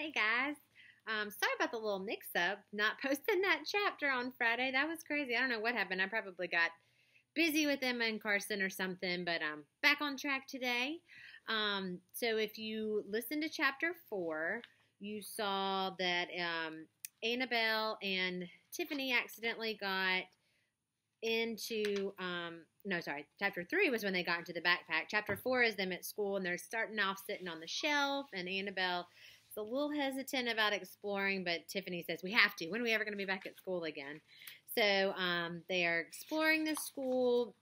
Hey guys. Sorry about the little mix up, not posting that chapter on Friday. That was crazy. I don't know what happened. I probably got busy with Emma and Carson or something, but I'm back on track today. So if you listened to chapter 4, you saw that Annabelle and Tiffany accidentally got into no, sorry, chapter 3 was when they got into the backpack. Chapter 4 is them at school and they're starting off sitting on the shelf, and Annabelle is a little hesitant about exploring, but Tiffany says, we have to. When are we ever going to be back at school again? So they are exploring the school,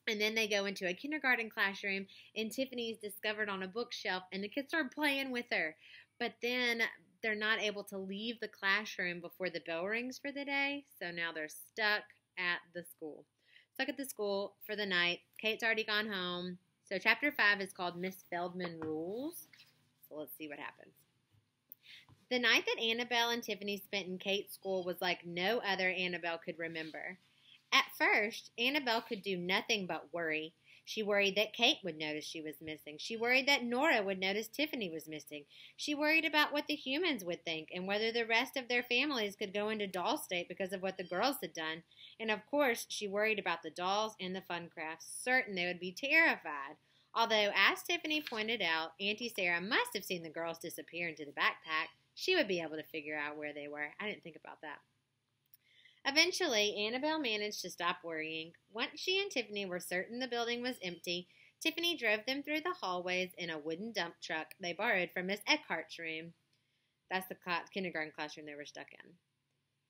and then they go into a kindergarten classroom, and Tiffany's discovered on a bookshelf, and the kids start playing with her. But then they're not able to leave the classroom before the bell rings for the day, so now they're stuck at the school. Stuck at the school for the night. Kate's already gone home. So chapter 5 is called Miss Feldman Rules. So let's see what happens. The night that Annabelle and Tiffany spent in Kate's school was like no other Annabelle could remember. At first, Annabelle could do nothing but worry. She worried that Kate would notice she was missing. She worried that Nora would notice Tiffany was missing. She worried about what the humans would think and whether the rest of their families could go into doll state because of what the girls had done. And of course, she worried about the dolls and the fun crafts, certain they would be terrified. Although, as Tiffany pointed out, Auntie Sarah must have seen the girls disappear into the backpack. She would be able to figure out where they were. I didn't think about that. Eventually, Annabelle managed to stop worrying. Once she and Tiffany were certain the building was empty, Tiffany drove them through the hallways in a wooden dump truck they borrowed from Miss Eckhart's room. That's the kindergarten classroom they were stuck in.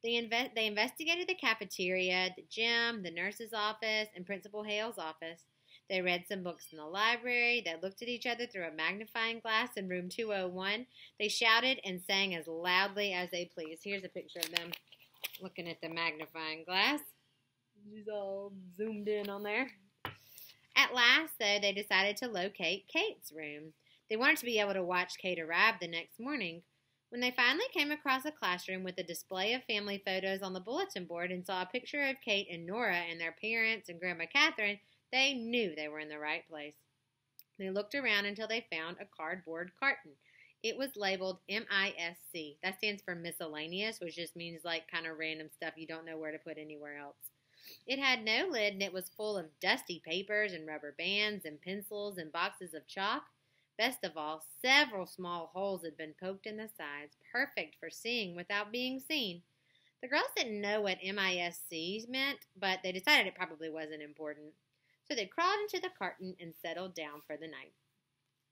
They investigated the cafeteria, the gym, the nurse's office, and Principal Hale's office. They read some books in the library. They looked at each other through a magnifying glass in room 201. They shouted and sang as loudly as they pleased. Here's a picture of them looking at the magnifying glass. She's all zoomed in on there. At last, though, they decided to locate Kate's room. They wanted to be able to watch Kate arrive the next morning. When they finally came across a classroom with a display of family photos on the bulletin board and saw a picture of Kate and Nora and their parents and Grandma Catherine, they knew they were in the right place. They looked around until they found a cardboard carton. It was labeled MISC. That stands for miscellaneous, which just means like kind of random stuff you don't know where to put anywhere else. It had no lid, and it was full of dusty papers and rubber bands and pencils and boxes of chalk. Best of all, several small holes had been poked in the sides, perfect for seeing without being seen. The girls didn't know what MISC meant, but they decided it probably wasn't important. So they crawled into the carton and settled down for the night.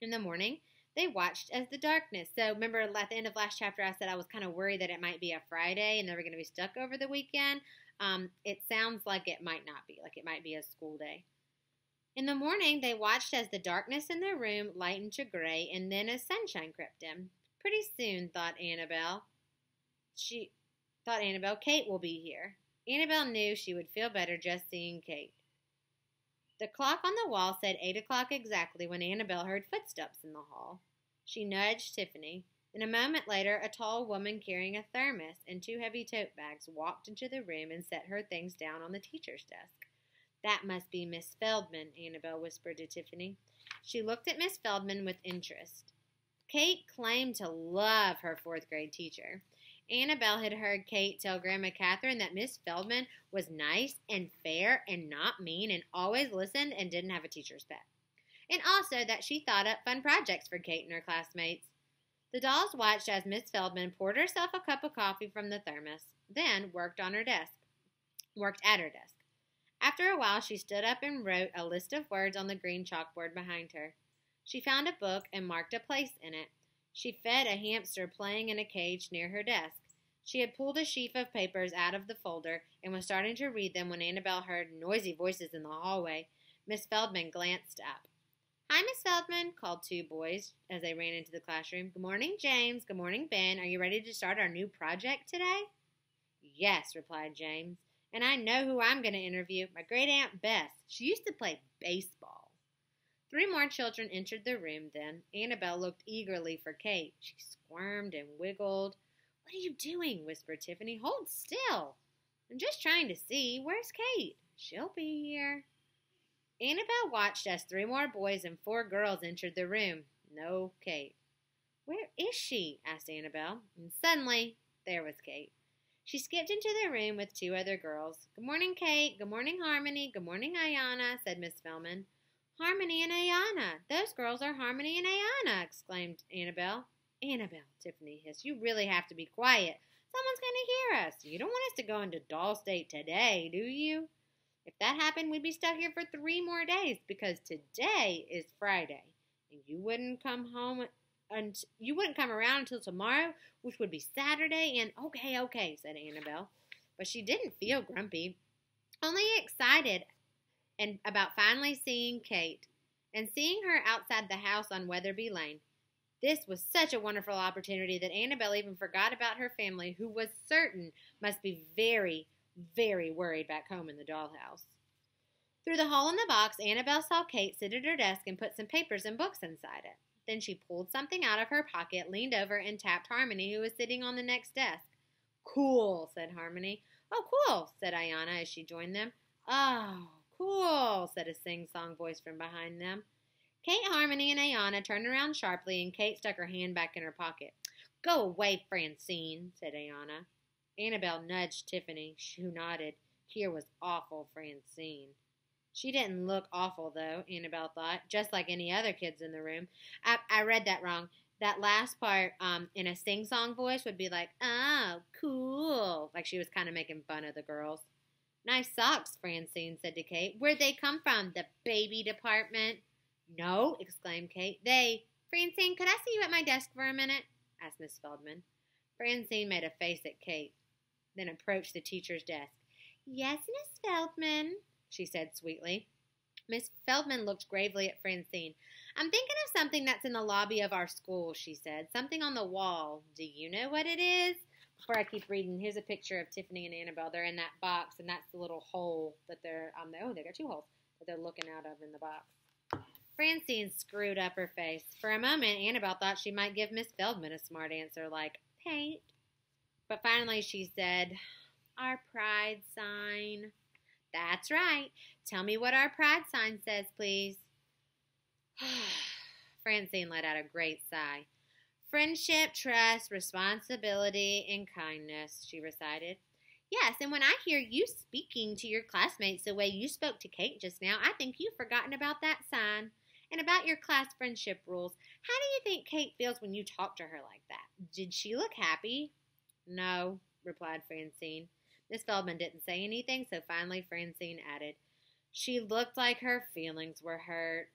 In the morning, they watched as the darkness. So remember at the end of last chapter I said I was kind of worried that it might be a Friday and they were going to be stuck over the weekend. It sounds like it might not be. Like it might be a school day. In the morning, they watched as the darkness in their room lightened to gray and then as sunshine crept in. Pretty soon, thought Annabelle, Kate will be here. Annabelle knew she would feel better just seeing Kate. The clock on the wall said 8 o'clock exactly when Annabelle heard footsteps in the hall. She nudged Tiffany, and a moment later a tall woman carrying a thermos and 2 heavy tote bags walked into the room and set her things down on the teacher's desk. That must be Miss Feldman, Annabelle whispered to Tiffany. She looked at Miss Feldman with interest. Kate claimed to love her 4th grade teacher. Annabelle had heard Kate tell Grandma Catherine that Miss Feldman was nice and fair and not mean and always listened and didn't have a teacher's pet. And also that she thought up fun projects for Kate and her classmates. The dolls watched as Miss Feldman poured herself a cup of coffee from the thermos, then worked at her desk. After a while, she stood up and wrote a list of words on the green chalkboard behind her. She found a book and marked a place in it. She fed a hamster playing in a cage near her desk. She had pulled a sheaf of papers out of the folder and was starting to read them when Annabelle heard noisy voices in the hallway. Miss Feldman glanced up. "Hi, Miss Feldman," called 2 boys as they ran into the classroom. "Good morning, James. Good morning, Ben. Are you ready to start our new project today?" "Yes," replied James. "And I know who I'm going to interview. My great Aunt Bess. She used to play baseball." 3 more children entered the room then. Annabelle looked eagerly for Kate. She squirmed and wiggled. "What are you doing?" whispered Tiffany. "Hold still. I'm just trying to see. Where's Kate? She'll be here." Annabelle watched as 3 more boys and 4 girls entered the room. No Kate. Where is she? Asked Annabelle. And suddenly, there was Kate. She skipped into the room with two other girls. Good morning, Kate. Good morning, Harmony. Good morning, Ayanna, said Miss Feldman. Harmony and Ayanna. Those girls are Harmony and Ayanna, exclaimed Annabelle. Annabelle, Tiffany hissed, you really have to be quiet. Someone's going to hear us. You don't want us to go into doll state today, do you? If that happened, we'd be stuck here for 3 more days because today is Friday, and you wouldn't come home and you wouldn't come around until tomorrow, which would be Saturday. And okay, said Annabelle, but she didn't feel grumpy, only excited and about finally seeing Kate and seeing her outside the house on Weatherby Lane. This was such a wonderful opportunity that Annabelle even forgot about her family, who was certain must be very, very worried back home in the dollhouse. Through the hole in the box, Annabelle saw Kate sit at her desk and put some papers and books inside it. Then she pulled something out of her pocket, leaned over, and tapped Harmony, who was sitting on the next desk. Cool, said Harmony. Oh, cool, said Ayanna as she joined them. Oh, cool, said a sing-song voice from behind them. Kate, Harmony, and Ayanna turned around sharply, and Kate stuck her hand back in her pocket. Go away, Francine, said Ayanna. Annabelle nudged Tiffany, who nodded. Here was awful Francine. She didn't look awful, though, Annabelle thought, just like any other kids in the room. I read that wrong. That last part, in a sing-song voice, would be like, oh, cool, like she was kind of making fun of the girls. Nice socks, Francine said to Kate. Where'd they come from? The baby department? No, exclaimed Kate. Francine, could I see you at my desk for a minute? Asked Miss Feldman. Francine made a face at Kate, then approached the teacher's desk. Yes, Miss Feldman, she said sweetly. Miss Feldman looked gravely at Francine. I'm thinking of something that's in the lobby of our school, she said. Something on the wall. Do you know what it is? Before I keep reading, here's a picture of Tiffany and Annabelle. They're in that box, and that's the little hole that they're, they got 2 holes that they're looking out of in the box. Francine screwed up her face. For a moment, Annabelle thought she might give Miss Feldman a smart answer like, paint. But finally she said, our pride sign. That's right. Tell me what our pride sign says, please. Francine let out a great sigh. Friendship, trust, responsibility, and kindness, she recited. Yes, and when I hear you speaking to your classmates the way you spoke to Kate just now, I think you've forgotten about that sign. And about your class friendship rules, how do you think Kate feels when you talk to her like that? Did she look happy? No, replied Francine. Miss Feldman didn't say anything, so finally Francine added, she looked like her feelings were hurt.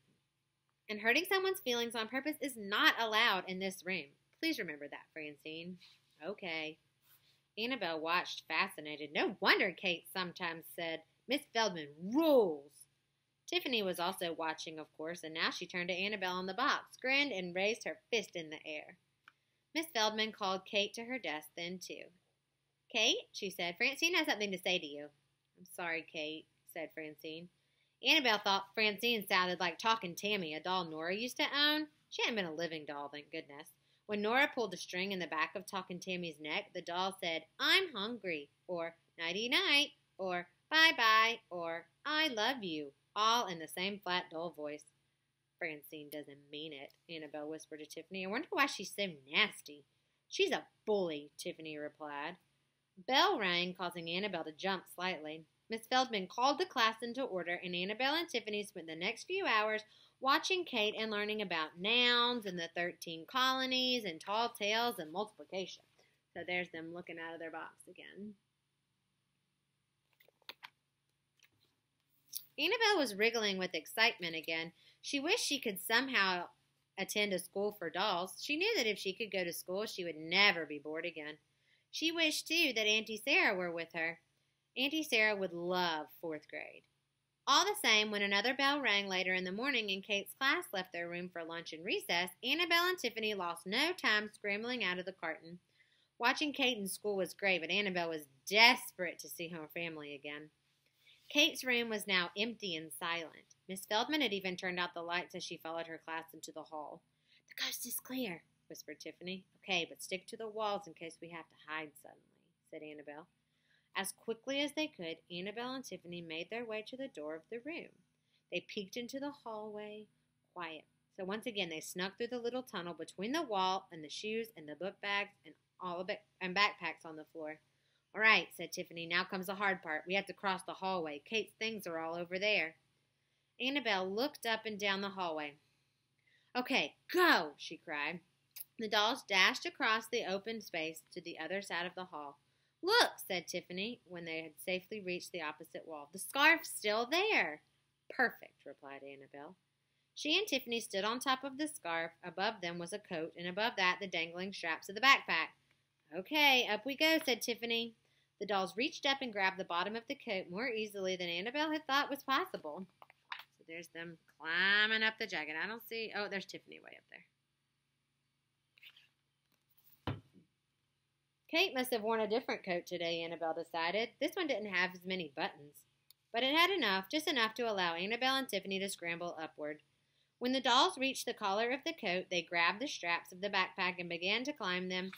And hurting someone's feelings on purpose is not allowed in this room. Please remember that, Francine. Okay. Annabelle watched fascinated. No wonder Kate sometimes said, Miss Feldman rules. Tiffany was also watching, of course, and now she turned to Annabelle on the box, grinned, and raised her fist in the air. Miss Feldman called Kate to her desk then, too. Kate, she said, Francine has something to say to you. I'm sorry, Kate, said Francine. Annabelle thought Francine sounded like Talking Tammy, a doll Nora used to own. She hadn't been a living doll, thank goodness. When Nora pulled the string in the back of Talking Tammy's neck, the doll said, I'm hungry, or nighty-night, or bye-bye, or I love you, all in the same flat, dull voice. Francine doesn't mean it, Annabelle whispered to Tiffany. I wonder why she's so nasty. She's a bully, Tiffany replied. Bell rang, causing Annabelle to jump slightly. Miss Feldman called the class into order, and Annabelle and Tiffany spent the next few hours watching Kate and learning about nouns and the 13 colonies and tall tales and multiplication. So there's them looking out of their box again. Annabelle was wriggling with excitement again. She wished she could somehow attend a school for dolls. She knew that if she could go to school, she would never be bored again. She wished, too, that Auntie Sarah were with her. Auntie Sarah would love 4th grade. All the same, when another bell rang later in the morning and Kate's class left their room for lunch and recess, Annabelle and Tiffany lost no time scrambling out of the carton. Watching Kate in school was great, but Annabelle was desperate to see her family again. Kate's room was now empty and silent. Miss Feldman had even turned out the lights as she followed her class into the hall. The coast is clear, whispered Tiffany. Okay, but stick to the walls in case we have to hide suddenly, said Annabelle. As quickly as they could, Annabelle and Tiffany made their way to the door of the room. They peeked into the hallway. Quiet, So once again, they snuck through the little tunnel between the wall and the shoes and the book bags and all of it and backpacks on the floor. All right, said Tiffany. Now comes the hard part. We have to cross the hallway. Kate's things are all over there. Annabelle looked up and down the hallway. Okay, go, she cried. The dolls dashed across the open space to the other side of the hall. Look, said Tiffany, when they had safely reached the opposite wall. The scarf's still there. Perfect, replied Annabelle. She and Tiffany stood on top of the scarf. Above them was a coat, and above that the dangling straps of the backpack. Okay, up we go, said Tiffany. The dolls reached up and grabbed the bottom of the coat more easily than Annabelle had thought was possible. So there's them climbing up the jacket. I don't see... Oh, there's Tiffany way up there. Kate must have worn a different coat today, Annabelle decided. This one didn't have as many buttons. But it had enough, just enough to allow Annabelle and Tiffany to scramble upward. When the dolls reached the collar of the coat, they grabbed the straps of the backpack and began to climb them.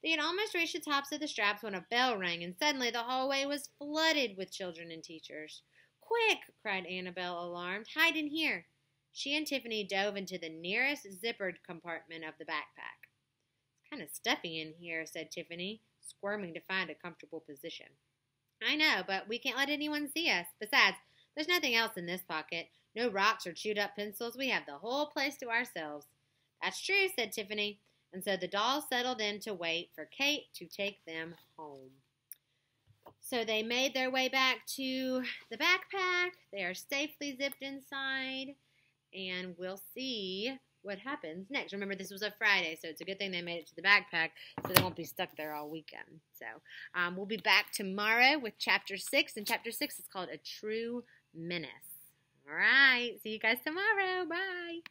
They had almost reached the tops of the straps when a bell rang, and suddenly the hallway was flooded with children and teachers. Quick, cried Annabelle, alarmed. Hide in here. She and Tiffany dove into the nearest zippered compartment of the backpack. It's kind of stuffy in here, said Tiffany, squirming to find a comfortable position. I know, but we can't let anyone see us. Besides, there's nothing else in this pocket. No rocks or chewed-up pencils. We have the whole place to ourselves. That's true, said Tiffany. And so the dolls settled in to wait for Kate to take them home. So they made their way back to the backpack. They are safely zipped inside. And we'll see what happens next. Remember, this was a Friday, so it's a good thing they made it to the backpack so they won't be stuck there all weekend. So we'll be back tomorrow with Chapter 6. And Chapter 6 is called A True Menace. All right. See you guys tomorrow. Bye.